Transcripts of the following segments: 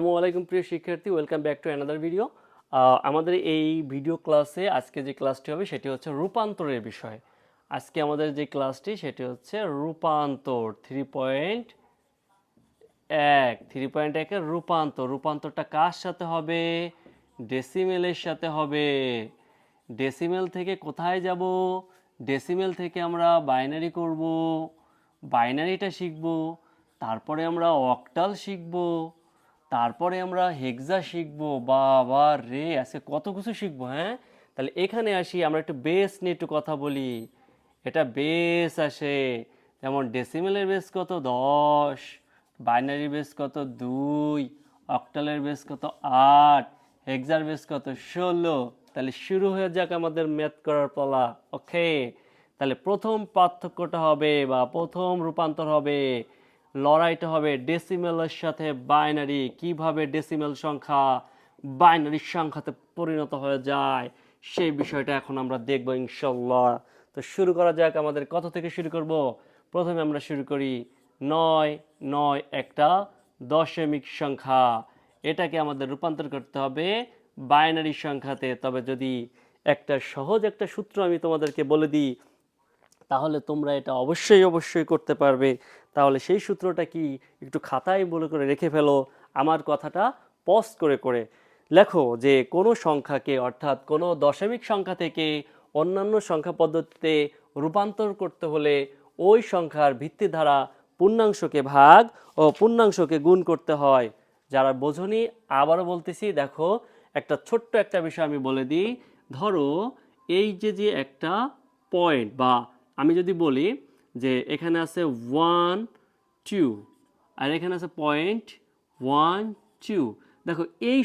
আসসালামু আলাইকুম প্রিয় শিক্ষার্থী, welcome back to another video. আমাদের এই ভিডিও ক্লাসে আজকে যে ক্লাসটি হবে সেটি হচ্ছে রূপান্তরের বিষয়। আজকে আমাদের যে ক্লাসটি সেটি হচ্ছে রূপান্তর 3.1 রূপান্তরটা কার সাথে হবে? ডেসিমেলের সাথে হবে। ডেসিমেল থেকে কোথায় যাব? ডেসিমেল থেকে আমরা বাইনারি করব, বাইনারিটা শিখব, তারপরে আমরা অক্টাল শিখব, তারপরে আমরা হেক্সা শিখবো। বাবা রে, আজকে কত কিছু শিখবো। হ্যাঁ, তাহলে এখানে আসি, আমরা একটু বেস নিয়ে একটু কথা বলি। এটা বেস আসে, যেমন ডেসিমেলের বেস কত? 10, বাইনারি বেস কত? 2, অক্টালের বেস কত? 8, হেক্সার বেস কত? 16। তাহলে শুরু হয়ে যাক আমাদের ম্যাথ করার পালা। ওকে, তাহলে প্রথম পার্থক্যটা হবে বা প্রথম রূপান্তর হবে, লড়াইটা হবে ডেসিমেলের সাথে বাইনারি। কিভাবে ডেসিমেল সংখ্যা বাইনারি সংখ্যাতে পরিণত হয়ে যায় সেই বিষয়টা এখন আমরা দেখব ইনশাল্লাহ। তো শুরু করা যাক। আমাদের কত থেকে শুরু করব? প্রথমে আমরা শুরু করি 9। 9 একটা দশমিক সংখ্যা, এটাকে আমাদের রূপান্তর করতে হবে বাইনারি সংখ্যাতে। তবে যদি একটা সহজ একটা সূত্র আমি তোমাদেরকে বলে দিই, তাহলে তোমরা এটা অবশ্যই করতে পারবে। তাহলে সেই সূত্রটা কি, একটু খাতায় বলে করে রেখে ফেলো, আমার কথাটা পজ করে করে লেখো। যে কোনো সংখ্যাকে, অর্থাৎ কোনো দশমিক সংখ্যা থেকে অন্যান্য সংখ্যা পদ্ধতিতে রূপান্তর করতে হলে ওই সংখ্যার ভিত্তি দ্বারা পূর্ণাংশকে ভাগ ও পূর্ণাংশকে গুণ করতে হয়। যারা বোঝনি, আবারও বলতেছি, দেখো একটা ছোট্ট একটা বিষয় আমি বলে দিই। ধরো এই যে একটা পয়েন্ট, বা আমি যদি বলি যে এখানে আছে 1 2 আর এখানে আছে 0.1 2। দেখো এই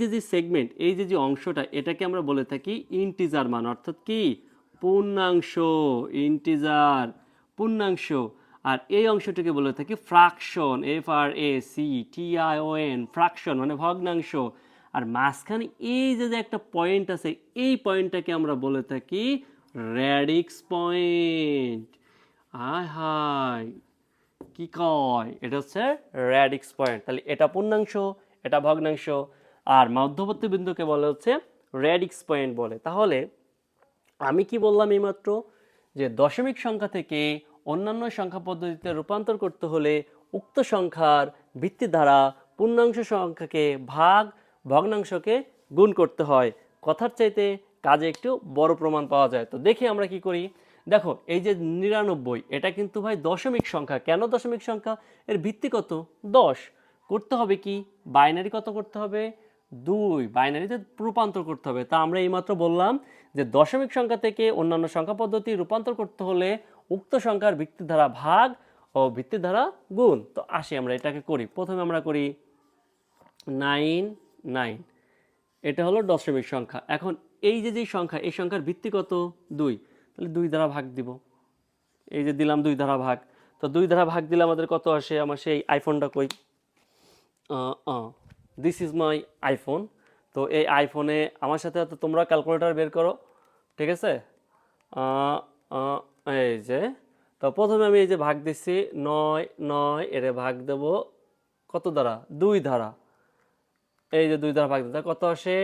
যে সেগমেন্ট, এই যে অংশটা, এটাকে আমরা বলে থাকি ইন্টিজার মান, অর্থাৎ কি পূর্ণাংশ। ইন্টিজার পূর্ণাংশ। আর এই অংশটাকে বলে থাকি ফ্রাকশন, FRACTION, ফ্রাকশন মানে ভগ্নাংশ। আর মাঝখানে এই যে একটা পয়েন্ট আছে, এই পয়েন্টটাকে আমরা বলে থাকি র্যাডিক্স পয়েন্ট। হায় হায়, কি কয়, এটা হচ্ছে র্যাডিক্স পয়েন্ট। তাহলে এটা পূর্ণাংশ, এটা ভগ্নাংশ, আর মধ্যবর্তী বিন্দুকে বলে হচ্ছে র্যাডিক্স পয়েন্ট বলে। তাহলে আমি কি বললাম এইমাত্র, যে দশমিক সংখ্যা থেকে অন্যান্য সংখ্যা পদ্ধতিতে রূপান্তর করতে হলে উক্ত সংখ্যার ভিত্তি দ্বারা পূর্ণাংশ সংখ্যাকে ভাগ, ভগ্নাংশকে গুণ করতে হয়। কথার চাইতে কাজে একটু বড় প্রমাণ পাওয়া যায়। তো দেখি আমরা কি করি। দেখো এই যে 99, এটা কিন্তু ভাই দশমিক সংখ্যা। কেন দশমিক সংখ্যা? এর ভিত্তি কত? 10। করতে হবে কি, বাইনারি কত করতে হবে? 2, বাইনারিতে রূপান্তর করতে হবে। তা আমরা এইমাত্র বললাম যে দশমিক সংখ্যা থেকে অন্যান্য সংখ্যা পদ্ধতি রূপান্তর করতে হলে উক্ত সংখ্যার ভিত্তি দ্বারা ভাগ ও ভিত্তি দ্বারা গুণ। তো আসি আমরা এটাকে করি। প্রথমে আমরা করি 9 9, এটা হলো দশমিক সংখ্যা। এখন এই যে সংখ্যা, এই সংখ্যার ভিত্তি কত? 2, তাহলে 2 দ্বারা ভাগ দিব। এই যে দিলাম 2 দ্বারা ভাগ। তো 2 দ্বারা ভাগ দিলে আমাদের কত আসে? আমার সেই আইফোনটা কই? This is my iPhone. তো এই আইফোনে আমার সাথে তো তোমরা ক্যালকুলেটর বের করো, ঠিক আছে? আহ, আহ, এই যে, তো প্রথমে আমি এই যে ভাগ দিচ্ছি 9 9, এর ভাগ দেব কত দ্বারা? 2 দ্বারা। এই যে 2 দ্বারা ভাগ দিতে কত আসে?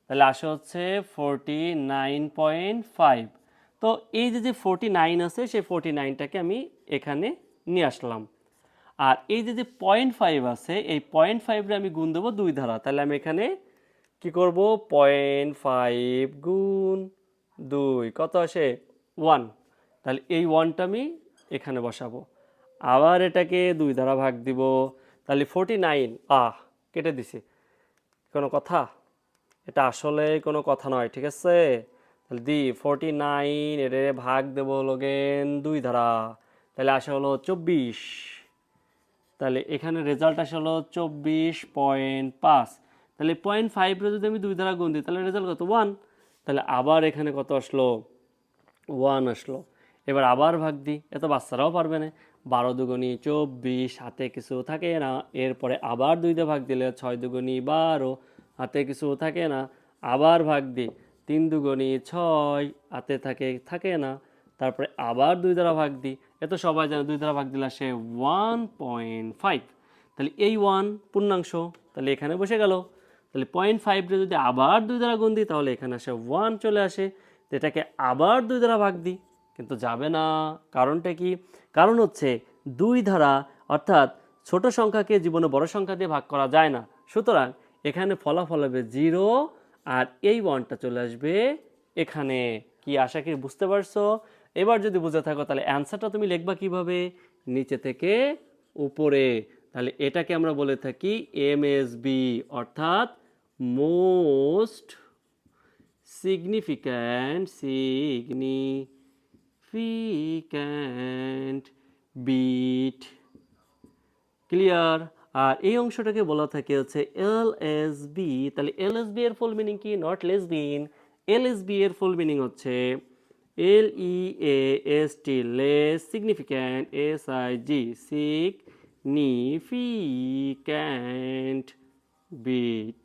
তাহলে আসে হচ্ছে 49.5। তো এই যে 49 আছে, সেই 49টাকে আমি এখানে নিয়ে আসলাম। আর এই যে 0.5 আছে, এই 0.5 আমি গুণ দেবো 2 দ্বারা। তাহলে আমি এখানে কি করব? 0.5 গুণ 2 কত আসে? 1। তাহলে এই 1টা আমি এখানে বসাবো। আবার এটাকে 2 দ্বারা ভাগ দিব। তাহলে 49, কেটে দিছি। কোনো কথা? এটা আসলে কোনো কথা নয়, ঠিক আছে? তাহলে 49, এর ভাগ দেবো লগেন 2 দ্বারা। তাহলে আসা হলো 24। তাহলে এখানে রেজাল্ট আসে হলো 24.5। তাহলে 0.5 যদি আমি 2 দ্বারা গুণ দিই, তাহলে রেজাল্ট কত? 1। তাহলে আবার এখানে কত আসলো? 1 আসলো। এবার আবার ভাগ দিই, এত বাচ্চারাও পারবে না। 12 দুগুণী 24, হাতে কিছু থাকে না। এরপরে আবার 2 দিয়ে ভাগ দিলে 6 দুগুণী 12, হাতে কিছু থাকে না। আবার ভাগ দিই, 3 দুগুণী 6, হাতে থাকে না। তারপরে আবার 2 দ্বারা ভাগ দিই। এ তো সবাই জানে 2 দ্বারা ভাগ দিলে সে 1.5। তাহলে এই 1 পূর্ণাংশ, তাহলে এখানে বসে গেল। তাহলে 0.5 যদি আবার 2 দ্বারা গুণ দিই তাহলে এখানে আসে 1 চলে আসে। তো এটাকে আবার 2 দ্বারা ভাগ দিই, কিন্তু যাবে না। কারণটা কি? কারণ হচ্ছে 2 দ্বারা, অর্থাৎ ছোট সংখ্যাকে জীবনে বড় সংখ্যা দিয়ে ভাগ করা যায় না। সুতরাং এখানে ফলাফল হবে 0, আর এই 1টা চলে আসবে এখানে। কি আশা করি বুঝতে পারছো? এবার যদি বুঝে থাকো তাহলে অ্যান্সারটা তুমি লিখবা কিভাবে? নিচে থেকে উপরে। তাহলে এটাকে আমরা বলে থাকি এমএসবি, অর্থাৎ মোস্ট সিগনিফিক্যান্ট বিট। ক্লিয়ার? আর এই অংশটাকে বলা থাকে হচ্ছে এলএসবি। তাহলে এলএসবি এর ফুল মিনিং কি? নট লেসবিন। এলএসবি এর ফুল মিনিং হচ্ছে LEAST, less, significant, SIG, significant bit.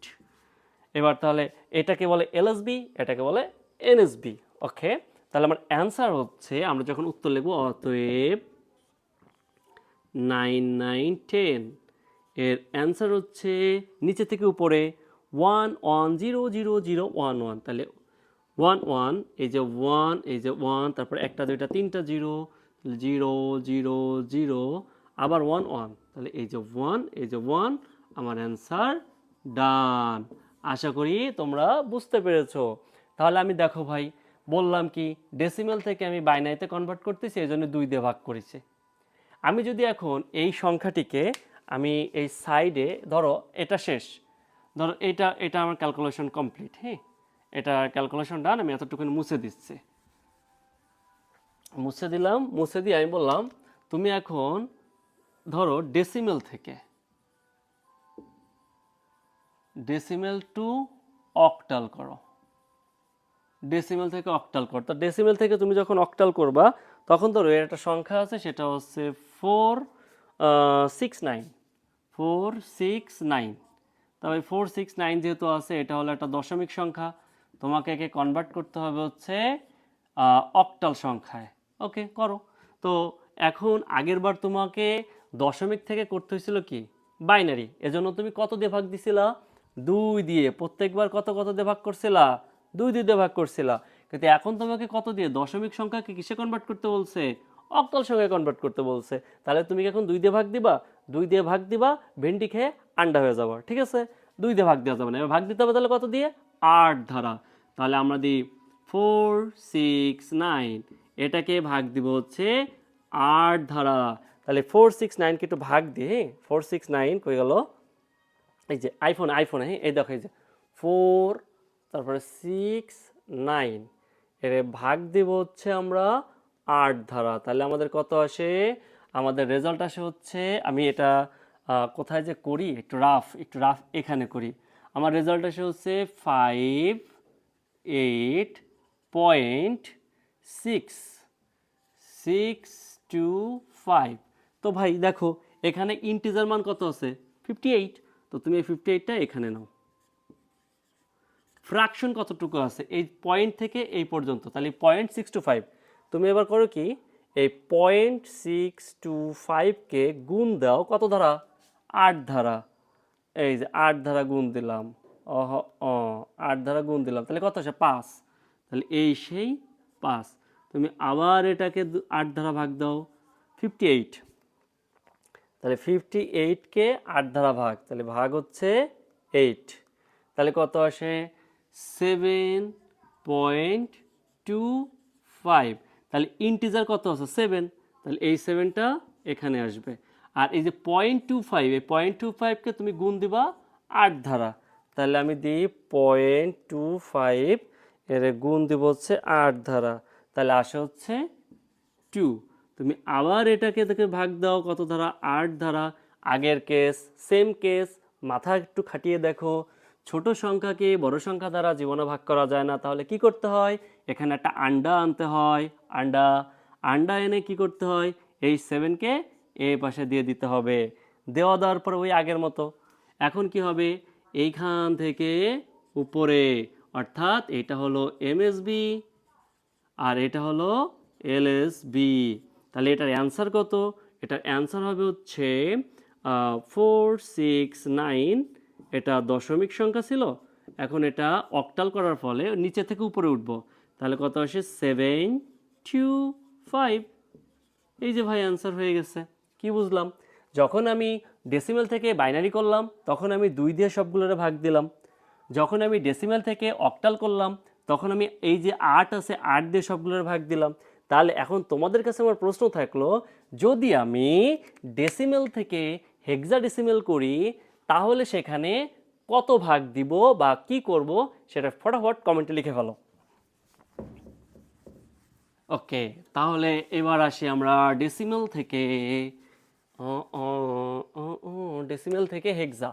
এবার তাহলে এটাকে বলে এলএসবি, এটাকে বলে এনএসবি। ওকে, তাহলে আমার অ্যান্সার হচ্ছে, আমরা যখন উত্তর লিখবো, অতএব 9 9 10 এর অ্যান্সার হচ্ছে নিচে থেকে উপরে 1 1 0 0 0 1 1। তাহলে 1 1, এই যে 1, এই যে 1, তারপর একটা দুইটা তিনটা 0 0 0 0, আবার 1 1। তাহলে এই যে 1, এই যে 1, আমার অ্যান্সার ডান। আশা করি তোমরা বুঝতে পেরেছো। তাহলে আমি দেখো ভাই, বললাম কি ডেসিমেল থেকে আমি বাইনারিতে কনভার্ট করতেছি, এই জন্য 2 দিয়ে ভাগ করেছি। আমি যদি এখন এই সংখ্যাটিকে আমি এই সাইডে, ধরো এটা শেষ, ধরো এটা এটা আমার ক্যালকুলেশন কমপ্লিট। হ্যাঁ, এটা ক্যালকুলেশন ডান। আমি এতটুকু মুছে দিচ্ছি, মুছে দিলাম। মুছে দিয়ে আমি বললাম তুমি এখন ধরো ডেসিমেল টু অক্টাল করো। ডেসিমেল থেকে অক্টাল কর। তো ডেসিমেল থেকে তুমি যখন অক্টাল করবা তখন ধরো এর একটা সংখ্যা আছে, সেটা হচ্ছে 469 469। তবে 469 যেহেতু আছে, এটা হলো একটা দশমিক সংখ্যা, তোমাকে একে কনভার্ট করতে হবে হচ্ছে অক্টাল সংখ্যায়। ওকে, করো। তো এখন আগের বার তোমাকে দশমিক থেকে করতে হয়েছিল কি? বাইনারি। এজন্য তুমি কত দিয়ে ভাগ দিছিলা? 2 দিয়ে। প্রত্যেকবার কত কত দিয়ে ভাগ করছিলা? 2 দিয়ে ভাগ করছিলা। কিন্তু এখন তোমাকে কত দিয়ে? দশমিক সংখ্যাকে কিসে কনভার্ট করতে বলছে? অক্টাল সংখ্যায় কনভার্ট করতে বলছে। তাহলে তুমি কি এখন 2 দিয়ে ভাগ দিবা? 2 দিয়ে ভাগ দিবা, ভেন্ডি খেয়ে আন্ডা হয়ে যাবে। ঠিক আছে, 2 দিয়ে ভাগ দেওয়া যাবে না। এবার ভাগ দিতে হবে তাহলে কত দিয়ে? 8 ধারা। তাহলে আমরা দিই 4 6 9, এটাকে ভাগ দিব হচ্ছে 8 ধারা। তাহলে 4 6 9 কে একটু ভাগ দিয়ে, 4 6 9 কই গেল? এই যে আইফোনে, হ্যাঁ, এই দেখো, এই যে 4, তারপরে 6 9, এর ভাগ দিব হচ্ছে আমরা 8 ধারা। তাহলে আমাদের কত আসে? আমাদের রেজাল্ট আসে হচ্ছে, আমি এটা কোথায় যে করি, একটু রাফ এখানে করি। আমার রেজাল্ট আসে হচ্ছে 58.625। তো ভাই দেখো, এখানে ইন্টিজার মান কত আছে? 58। তো তুমি এই 58টা এখানে নাও। ফ্র্যাকশন কতটুকু আছে? এই পয়েন্ট থেকে এই পর্যন্ত, তাহলে 0.625। তুমি এবার করো কি, এই 0.625কে গুণ দাও কত ধারা? 8 ধারা। এই যে 8 ধারা গুণ দিলাম, 8 ধারা গুণ দিলাম, তাহলে কত আসে? 5। তাহলে এই সেই 5। তুমি আবার এটাকে 8 ধারা ভাগ দাও, 58। তাহলে 58কে 8 ধারা ভাগ, তাহলে ভাগ হচ্ছে 8। তাহলে কত আসে? 7.25। তাহলে ইন্টিজার কত আছে? 7। তাহলে এই 7টা এখানে আসবে। আর এই যে 0.25, এই 0.25কে তুমি গুণ দিবা 8 ধারা। তাহলে আমি দিই 0.25, এর গুণ দিব হচ্ছে 8 ধারা। তাহলে আসে হচ্ছে 2। তুমি আবার এটাকে দেখে ভাগ দাও কত ধারা? 8 ধারা। আগের কেস, সেম কেস, মাথা একটু খাটিয়ে দেখো। ছোট সংখ্যাকে বড় সংখ্যা দ্বারা জীবনে ভাগ করা যায় না, তাহলে কি করতে হয়? এখানে একটা আন্ডা আনতে হয়। আন্ডা আন্ডা এনে কি করতে হয়? এই 7কে এই পাশে দিয়ে দিতে হবে। দেওয়ার পর ওই আগের মতো। এখন কি হবে? এইখান থেকে উপরে, অর্থাৎ এটা হলো এমএসবি আর এটা হলো এলএসবি। তাহলে এটার অ্যান্সার কত? এটার অ্যান্সার হবে হচ্ছে 469 এটা দশমিক সংখ্যা ছিল, এখন এটা অক্টাল করার ফলে নিচে থেকে উপরে উঠব, তাহলে কত আসে 725। এই যে ভাই অ্যান্সার হয়ে গেছে। কি বুঝলাম? যখন আমি ডেসিমেল থেকে বাইনারি করলাম তখন আমি 2 দিয়ে সবগুলোরে ভাগ দিলাম, যখন আমি ডেসিমেল থেকে অক্টাল করলাম তখন আমি এই যে 8 আছে 8 দিয়ে সবগুলোর ভাগ দিলাম। তাহলে এখন তোমাদের কাছে আমার প্রশ্ন থাকলো, যদি আমি ডেসিমেল থেকে হেক্সাডেসিমেল করি তাহলে সেখানে কত ভাগ দিব বা কি করব সেটা ফটাফট কমেন্টে লিখে ফেলো। ওকে, তাহলে এবার আসি আমরা ডেসিমেল থেকে ডেসিমেল থেকে হেক্সা,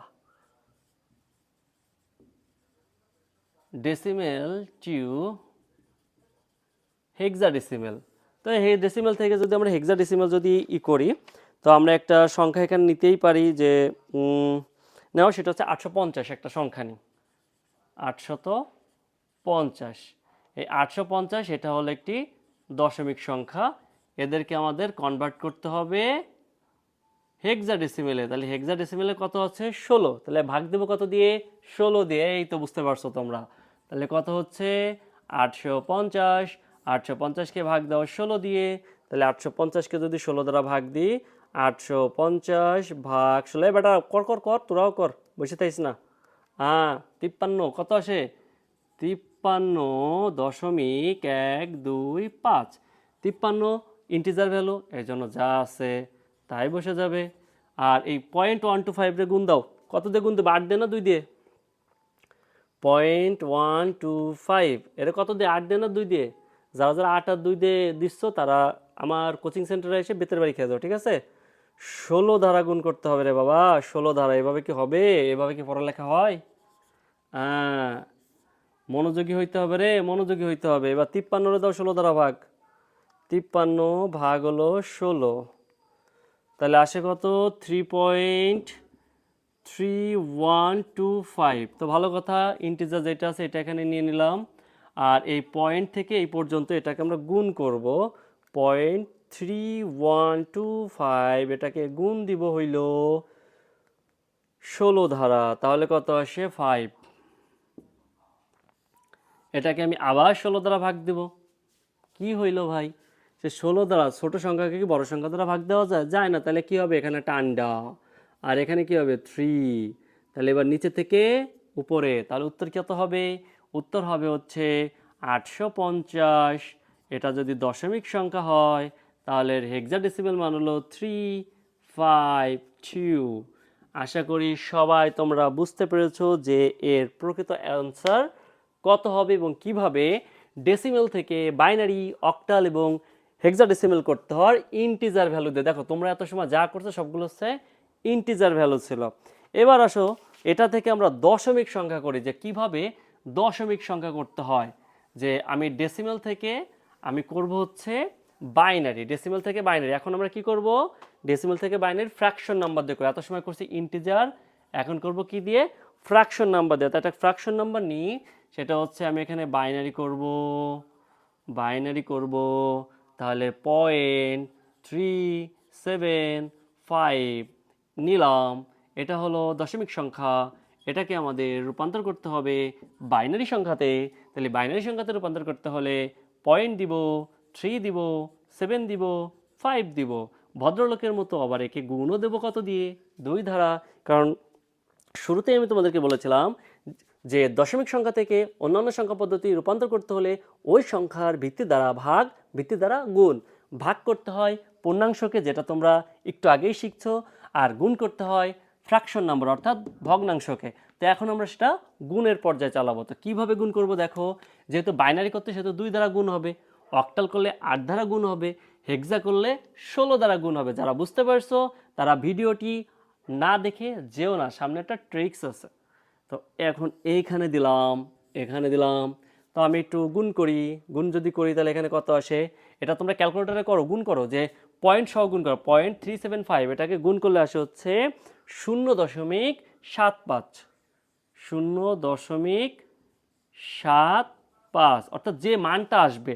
ডেসিমেল টু হেক্সাডেসিমেল। তো এই ডেসিমেল থেকে যদি আমরা হেক্সাডেসিমেল যদি করি, তো আমরা একটা সংখ্যা এখানে নিতেই পারি যে নেওয়া, সেটা হচ্ছে 850। একটা সংখ্যা নিই 850। এই 850 এটা হলো একটি দশমিক সংখ্যা, এদেরকে আমাদের কনভার্ট করতে হবে হেক্সাডেসিমেলে। তাহলে হেক্সাডেসিমেলে কত আছে 16, তাহলে ভাগ দেবো কত দিয়ে 16 দিয়ে, এই তো বুঝতে পারছো তোমরা। তাহলে কত হচ্ছে 850, 850কে ভাগ দাও 16 দিয়ে, তাহলে 850কে যদি 16 দ্বারা ভাগ দিই 850 ভাগ 16, বেটা কর কর কর, তোরাও কর, বসে থাইস না। 53 কত আসে 53.125। 53 ইন্টিজার ভ্যালু, এর জন্য যা আছে তাই বসে যাবে। আর এই 0.125 রে গুণ দাও, কত দিয়ে গুণ দেবে 8 দিয়ে না 2 দিয়ে? 0.125 এর কত দিয়ে 8 দিয়ে না 2 দিয়ে? যারা যারা 8 আর 2 দিয়ে দিচ্ছ তারা আমার কোচিং সেন্টারে এসে বেতের বাড়ি খেয়ে যাও, ঠিক আছে? 16 ধারা গুণ করতে হবে রে বাবা, 16 ধারা। এভাবে কি হবে? এভাবে কি পড়ালেখা হয়? হ্যাঁ, মনোযোগী হইতে হবে রে, মনোযোগী হইতে হবে। এবার 53 রে দাও 16 দ্বারা ভাগ, 53 ভাগ হলো 16, তাহলে আসে কত 3.3125। তো ভালো কথা, ইন্টিজার যেটা আছে এটা এখানে নিয়ে নিলাম, আর এই পয়েন্ট থেকে এই পর্যন্ত এটাকে আমরা গুণ করব 0.3125, এটাকে গুণ দিব হইল 16 ধারা, তাহলে কত আসে 5। এটাকে আমি আবার 16 দ্বারা ভাগ দেব, কি হইল ভাই? সে 16 দ্বারা ছোট সংখ্যাকে কি বড় সংখ্যা দ্বারা ভাগ দেওয়া যায়? যায় না। তাহলে কি হবে, এখানে টান্ডা, আর এখানে কি হবে 3। তাহলে এবার নিচে থেকে উপরে, তাহলে উত্তর কত হবে? উত্তর হবে হচ্ছে 850। এটা যদি দশমিক সংখ্যা হয় তাহলে হেক্সাডেসিমেল মান হলো 352। আশা করি সবাই তোমরা বুঝতে পেরেছো যে এর প্রকৃত অ্যান্সার কত হবে এবং কিভাবে ডেসিমেল থেকে বাইনারি, অক্টাল এবং হেক্সাডেসিমেল করতে হয় ইন্টিজার ভ্যালু দিয়ে। দেখো তোমরা এত সময় যা করছো সবগুলো হচ্ছে ইন্টিজার ভ্যালু ছিল। এবার আসো এটা থেকে আমরা দশমিক সংখ্যা করি, যে কিভাবে দশমিক সংখ্যা করতে হয়। যে আমি ডেসিমেল থেকে আমি করব হচ্ছে বাইনারি, ডেসিমেল থেকে বাইনারি। এখন আমরা কি করব, ডেসিমেল থেকে বাইনারি ফ্র্যাকশন নাম্বার দিয়ে করি। এত সময় করছি ইন্টিজার, এখন করব কি দিয়ে, ফ্র্যাকশন নাম্বার দিয়ে। তো একটা ফ্র্যাকশন নাম্বার নিই, সেটা হচ্ছে আমি এখানে বাইনারি করব, বাইনারি করব, তাহলে 0.375 নিলাম, এটা হলো দশমিক সংখ্যা। এটাকে আমাদের রূপান্তর করতে হবে বাইনারি সংখ্যাতে। তাহলে বাইনারি সংখ্যাতে রূপান্তর করতে হলে পয়েন্ট দিব, 3 দিব, 7 দিব, 5 দিব। ভদ্রলোকের মতো আবার একে গুণও দেবো কত দিয়ে, 2 ধারা। কারণ শুরুতেই আমি তোমাদেরকে বলেছিলাম যে দশমিক সংখ্যা থেকে অন্যান্য সংখ্যা পদ্ধতি রূপান্তর করতে হলে ওই সংখ্যার ভিত্তি দ্বারা ভাগ, ভিত্তি দ্বারা গুণ। ভাগ করতে হয় পূর্ণাংশকে, যেটা তোমরা একটু আগেই শিখছো, আর গুণ করতে হয় ফ্র্যাকশন নাম্বার অর্থাৎ ভগ্নাংশকে। তো এখন আমরা সেটা গুণের পর্যায়ে চালাবো। তো কীভাবে গুণ করব দেখো, যেহেতু বাইনারি করতে সেহেতু 2 দ্বারা গুণ হবে, অক্টাল করলে 8 দ্বারা গুণ হবে, হেক্সা করলে 16 দ্বারা গুণ হবে। যারা বুঝতে পারছো তারা ভিডিওটি না দেখে যেও না, সামনে একটা ট্রিক্স আছে। তো এখন এইখানে দিলাম, এখানে দিলাম, তো আমি একটু গুণ করি। গুণ যদি করি তাহলে এখানে কত আসে, এটা তোমরা ক্যালকুলেটারে করো, গুণ করো, যে পয়েন্ট সহ গুণ করো। 0.375 এটাকে গুণ করলে আসে হচ্ছে 0.75, 0.75, অর্থাৎ যে মানটা আসবে,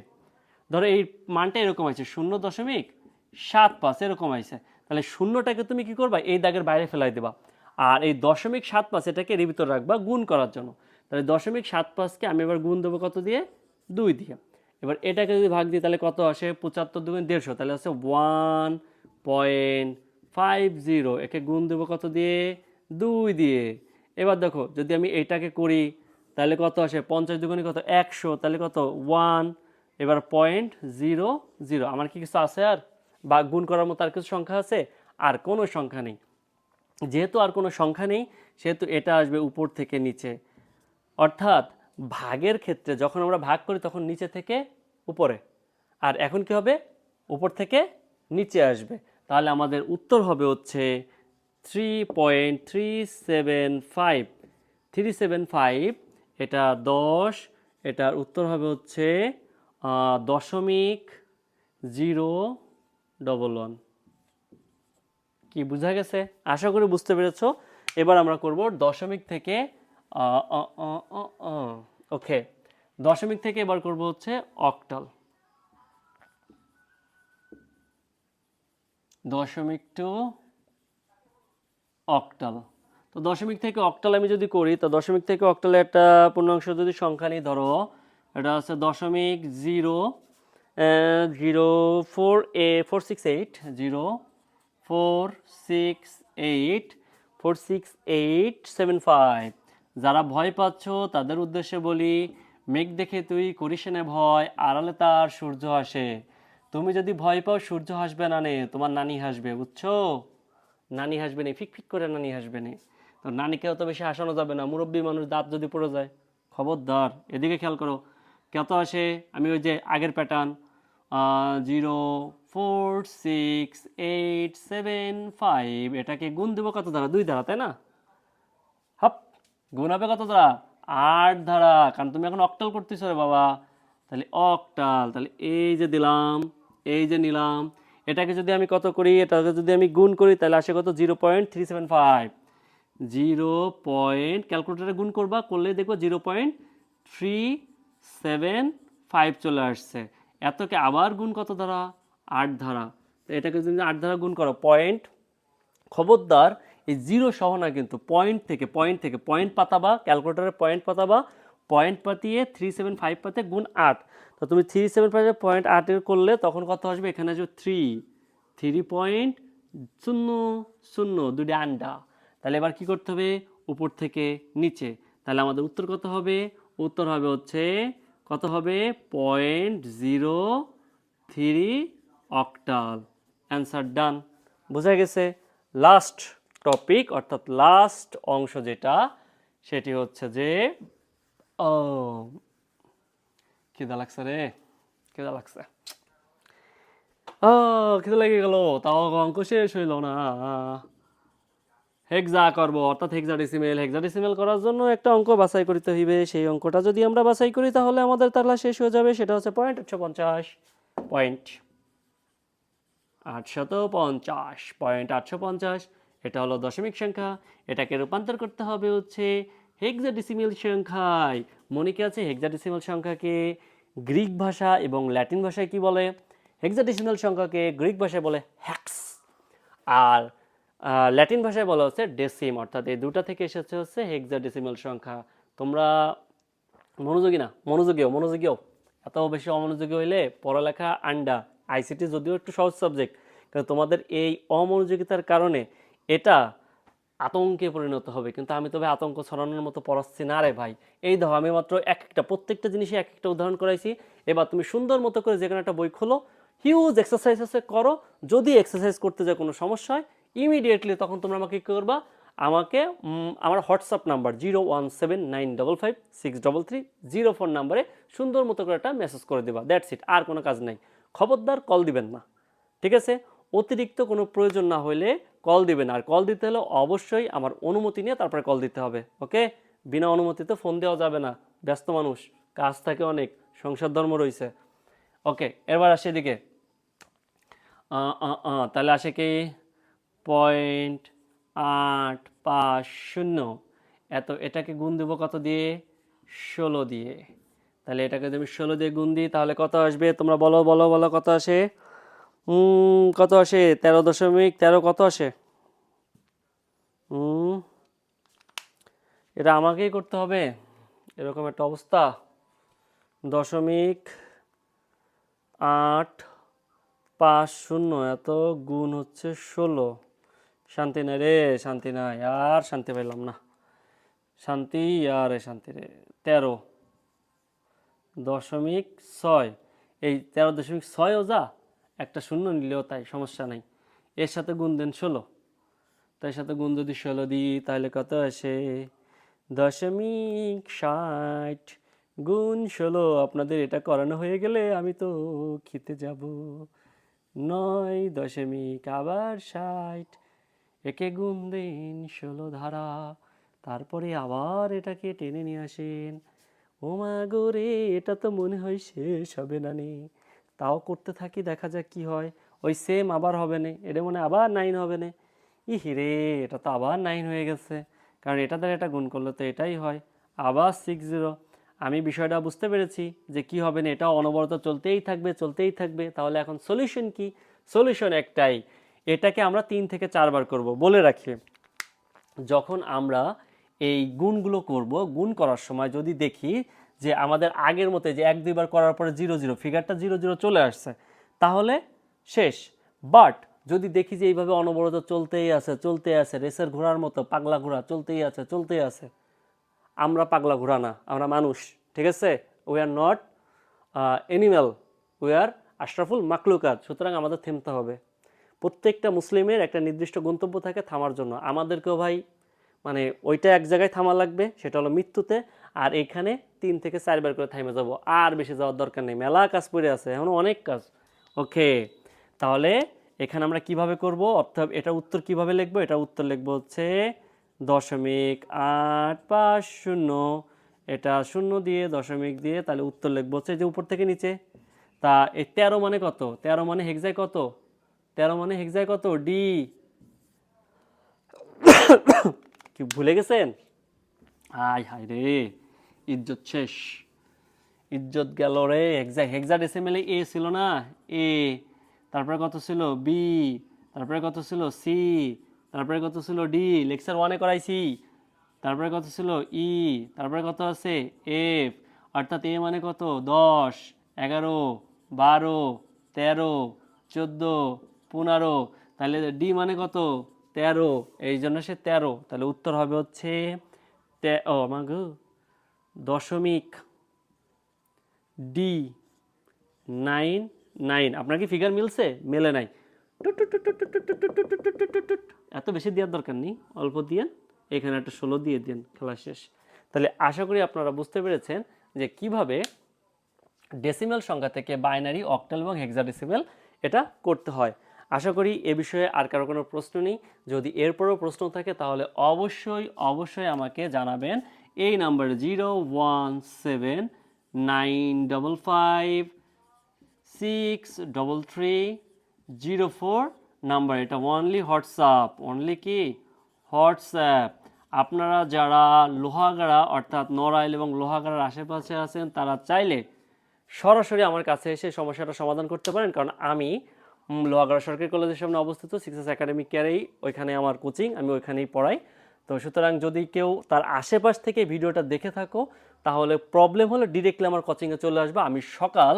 ধরো এই মানটা এরকম আছে 0.75 এরকম আছে, তাহলে শূন্যটাকে তুমি কি করবা, এই দাগের বাইরে ফেলাই দেবা। আর এই 0.75 এটাকে এর ভিতর রাখবা গুণ করার জন্য। তাহলে 0.75কে আমি এবার গুণ দেবো কত দিয়ে, 2 দিয়ে। এবার এটাকে যদি ভাগ দিই তাহলে কত আসে, 75 দুগুণ 150, তাহলে আছে 1.50। একে গুণ দেবো কত দিয়ে, 2 দিয়ে। এবার দেখো যদি আমি এটাকে করি তাহলে কত আসে, 50 দুগুণে কত, 100, তাহলে কত 1। এবার 0.00। আমার কি কিছু আছে আর, বা গুণ করার মতো আর কিছু সংখ্যা আছে? আর কোনো সংখ্যা নেই। যেহেতু আর কোনো সংখ্যা নেই সেহেতু এটা আসবে উপর থেকে নিচে। অর্থাৎ ভাগের ক্ষেত্রে যখন আমরা ভাগ করি তখন নিচে থেকে উপরে, আর এখন কি হবে, উপর থেকে নিচে আসবে। তাহলে আমাদের উত্তর হবে হচ্ছে 3.375। 375 এটা 10, এটার উত্তর হবে হচ্ছে 0.011। কি বোঝা গেছে? আশা করি বুঝতে পেরেছো। এবার আমরা করব দশমিক থেকে ওকে, দশমিক থেকে এবার করব হচ্ছে অক্টাল। দশমিক টু অক্টাল। তো দশমিক থেকে অক্টাল আমি যদি করি, তো দশমিক থেকে অক্টালে একটা পূর্ণাংশ যদি সংখ্যা নিই, ধরো এটা হচ্ছে 0.0468 0.468 যারা ভয় পাচ্ছ তাদের উদ্দেশ্যে বলি, মেঘ দেখে তুই করিস না ভয়, আড়ালে তার সূর্য হাসে। তুমি যদি ভয় পাও সূর্য হাসবে না নে, তোমার নানি হাসবে, বুঝছো? নানি হাসবে না, ফিক ফিক করে নানি হাসবে না। তো নানিকেও তো বেশি হাসানো যাবে না, মুরব্বী মানুষ, দাঁত যদি পড়ে যায়। খবরদার, এদিকে খেয়াল করো কত আসে। আমি ওই যে আগের প্যাটার্ন 0.46875, এটাকে গুণ দেবো কত দ্বারা, 2 দ্বারা, তাই না? হাপ, গুণ হবে কত দ্বারা, 8 দ্বারা, কারণ তুমি এখন অক্টাল করতেছো রে বাবা। তাহলে অক্টাল, তাহলে এই যে দিলাম, এই যে নিলাম। এটাকে যদি আমি কত করি, এটাকে যদি আমি গুণ করি তাহলে আসে কত, 0.375। ক্যালকুলেটারে গুণ করবা, করলে দেখবো 0.375 চলে আসছে। এতকে আবার গুণ কত দ্বারা, 8 দ্বারা। তো এটাকে যদি 8 দ্বারা গুণ করো পয়েন্ট, খবরদার এই জিরো সহ না কিন্তু, পয়েন্ট পাতাবা, ক্যালকুলেটারে পয়েন্ট পাতাবা, পয়েন্ট পাতিয়ে 375 পাতে গুণ 8। তো তুমি 375.8 করলে তখন কত আসবে, এখানে আসবে 3.00, দুটি আন্ডা। তাহলে এবার কি করতে হবে, উপর থেকে নিচে। তাহলে আমাদের উত্তর কত হবে, উত্তর হবে হচ্ছে কত হবে, 0.03 অক্টাল। অ্যান্সার ডান। বোঝা গেছে? লাস্ট টপিক অর্থাৎ লাস্ট অংশ যেটা, সেটি হচ্ছে যে ও, খিদা লাগছে রে, খিদা লাগছে, খিদা লেগে গেল, তাও অঙ্ক শেষ হইল না। হেক্সা করব, অর্থাৎ হেক্সাডেসিমেল। হেক্সাডেসিমেল করার জন্য একটা অঙ্ক বাছাই করতে হইবে। সেই অঙ্কটা যদি আমরা বাছাই করি তাহলে আমাদের তাহলে শেষ হয়ে যাবে। সেটা হচ্ছে 850 পয়েন্ট 850। এটা হলো দশমিক সংখ্যা। এটাকে রূপান্তর করতে হবে হচ্ছে হেক্সাডেসিমেল সংখ্যায়। মনে কি আছে হেক্সাডেসিমেল সংখ্যাকে গ্রিক ভাষা এবং ল্যাটিন ভাষায় কি বলে? হেক্সাডেসিমেল সংখ্যাকে গ্রিক ভাষায় বলে হ্যাক্স, আর ল্যাটিন ভাষায় বলা হচ্ছে ডেসিম। অর্থাৎ এই দুটা থেকে এসেছে হচ্ছে হেক্সাডেসিমেল সংখ্যা। তোমরা মনোযোগীও এত বেশি অমনোযোগী হইলে পড়ালেখা আন্ডা। আইসিটি যদিও একটু সহজ সাবজেক্ট, কিন্তু তোমাদের এই অমনোযোগিতার কারণে এটা আতঙ্কে পরিণত হবে। কিন্তু আমি তবে আতঙ্ক ছড়ানোর মতো পড়াচ্ছি না রে ভাই। এই দেখো আমি মাত্র প্রত্যেকটা জিনিসে এক একটা উদাহরণ করাইছি। এবার তুমি সুন্দর মতো করে যে কোনো একটা বই খোলো, হিউজ এক্সারসাইজ আছে করো। যদি এক্সারসাইজ করতে যায় কোনো সমস্যা হয় ইমিডিয়েটলি তখন তোমরা আমাকে কী করবা, আমাকে আমার হোয়াটসঅ্যাপ নাম্বার 01795663304 নাম্বারে সুন্দর মতো করে একটা মেসেজ করে দেবা। দ্যাটস ইট, আর কোনো কাজ নাই। খবরদার কল দিবেন না, ঠিক আছে? অতিরিক্ত কোনো প্রয়োজন না হলে কল দিবেন। আর কল দিতে হলে অবশ্যই আমার অনুমতি নিয়ে তারপরে কল দিতে হবে, ওকে? বিনা অনুমতিতে ফোন দেওয়া যাবে না, ব্যস্ত মানুষ, কাজ থাকে অনেক, সংসার ধর্ম রয়েছে। ওকে, এবার আসে এদিকে। তাহলে আসে কি 0.850। এটাকে গুণ দেবো কত দিয়ে, 16 দিয়ে। তাহলে এটাকে যদি আমি 16 দিয়ে গুণ দিই তাহলে কত আসবে, তোমরা বলো বলো বলো, কত আসে? কত আসে 13.13 কত আসে? এটা আমাকেই করতে হবে, এরকম একটা অবস্থা। 0.850 এত গুণ হচ্ছে 16। শান্তি নাই রে, শান্তি নাই, আর শান্তি পাইলাম না, শান্তি আর শান্তি রে। 13.6, এই 13.6ও যা, একটা শূন্য নিলেও তাই, সমস্যা নাই। এর সাথে গুণ দেন 16, তার সাথে গুণ যদি 16 দিই তাহলে কত আসে? 0.60 গুণ 16। আপনাদের এটা করানো হয়ে গেলে আমি তো খেতে যাব। 9.60, একে গুণ দিন 16 ধারা, তারপরে আবার এটাকে টেনে নিয়ে আসেন। ও মা গো রে, এটা তো মনে হয় শেষ হবে না নে। তাও করতে থাকি, দেখা যাক কি হয়। ওই সেম আবার হবে না, এটা মনে হয় আবার 9 হবে না। রে, এটা তো আবার 9 হয়ে গেছে, কারণ এটা দ্বারা এটা গুণ করলে তো এটাই হয়। আবার 60। আমি বিষয়টা বুঝতে পেরেছি যে কি হবে না, এটা অনবরত চলতেই থাকবে চলতেই থাকবে। তাহলে এখন সলিউশন কি? সলিউশন একটাই, এটাকে আমরা 3 থেকে 4 বার করব। বলে রাখি, যখন আমরা এই গুণগুলো করব, গুণ করার সময় যদি দেখি যে আমাদের আগের মতো যে 1-2 বার করার পরে 0 0 ফিগারটা 0 0 চলে আসছে, তাহলে শেষ। বাট যদি দেখি যে এইভাবে অনবরত চলতেই আছে রেসের ঘোড়ার মতো, পাগলা ঘোড়া চলতেই আছে, আমরা পাগলা ঘোড়া না, আমরা মানুষ, ঠিক আছে? We are not animal, we are আশরাফুল মাকলুকাত। সুতরাং আমাদের থেমতে হবে। প্রত্যেকটা মুসলিমের একটা নির্দিষ্ট গন্তব্য থাকে থামার জন্য, আমাদেরকেও ভাই মানে ওইটা এক জায়গায় থামা লাগবে, সেটা হলো মৃত্যুতে। আর এখানে 3 থেকে 4 বার করে থামে যাব, আর বেশি যাওয়ার দরকার নেই, মেলা কাজ পড়ে আছে এখনো, অনেক কাজ। ওকে, তাহলে এখানে আমরা কিভাবে করব, অর্থাৎ এটা উত্তর কিভাবে লিখবো? এটা উত্তর লিখবো হচ্ছে 0.850, এটা শূন্য দিয়ে দশমিক দিয়ে, তাহলে উত্তর লিখবো হচ্ছে যে উপর থেকে নিচে। তা এই 13 মানে কত? 13 মানে হেক্সায় কত? 13 মানে হেক্সায় কত? ডি। কি ভুলে গেছেন? হায় হায় রে, ইজ্জত শেষ, ইজ্জত গেল রে। হেক্সাডেসিমেলে এ ছিল না, এ, তারপরে কত ছিল? বি, তারপরে কত ছিল? সি, তারপরে কত ছিল? ডি, লেকচার 1-এ করাইছি। তারপরে কত ছিল? ই, তারপরে কত আছে? এফ। অর্থাৎ এ মানে কত? 10, 11, 12, 13, 14, 15। তাহলে ডি মানে কত? 13, এই জন্য সে 13। তাহলে উত্তর হবে হচ্ছে ও মা গো, দশমিক ডি 9 9। আপনার কি ফিগার মিলছে? মেলে নাই। এত বেশি দেওয়ার দরকার নেই, অল্প দিয়ে এখানে একটা 16 দিয়ে দিন, খেলা শেষ। তাহলে আশা করি আপনারা বুঝতে পেরেছেন যে কিভাবে ডেসিমেল সংখ্যা থেকে বাইনারি, অক্টাল এবং হেক্সাডেসিমেল এটা করতে হয়। আশা করি এ বিষয়ে আর কারো কোনো প্রশ্ন নেই। যদি এরপরও প্রশ্ন থাকে তাহলে অবশ্যই আমাকে জানাবেন। এই নাম্বার 01795563304 নাম্বার, এটা অনলি হোয়াটসঅ্যাপ, অনলি কি হোয়াটসঅ্যাপ। আপনারা যারা লোহাগাড়া অর্থাৎ নড়াইল এবং লোহাগাড়ার আশেপাশে আছেন, তারা চাইলে সরাসরি আমার কাছে এসে সমস্যাটা সমাধান করতে পারেন, কারণ আমি লোহাগাড়া সরকারি কলেজের সামনে অবস্থিত, সিক্সেস একাডেমিক কেয়ারেই ওইখানে আমার কোচিং, আমি ওইখানেই পড়াই। তো সুতরাং যদি কেউ তার আশেপাশ থেকে ভিডিওটা দেখে থাকো, তাহলে প্রবলেম হলে ডিরেক্টলি আমার কোচিংয়ে চলে আসবে। আমি সকাল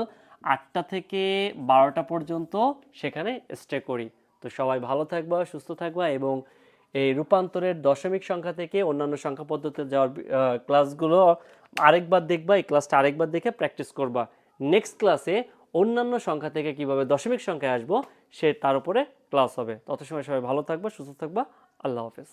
8টা থেকে 12টা পর্যন্ত সেখানে স্টে করি। তো সবাই ভালো থাকবা, সুস্থ থাকবা, এবং এই রূপান্তরের দশমিক সংখ্যা থেকে অন্যান্য সংখ্যা পদ্ধতিতে যাওয়ার ক্লাসগুলো আরেকবার দেখবা, এই ক্লাসটা আরেকবার দেখে প্র্যাকটিস করবা। নেক্সট ক্লাসে অন্যান্য সংখ্যা থেকে কিভাবে দশমিক সংখ্যায় আসবো সে তার উপরে ক্লাস হবে। তত সময় সবাই ভালো থাকবা, সুস্থ থাকবা। আল্লাহ হাফেজ।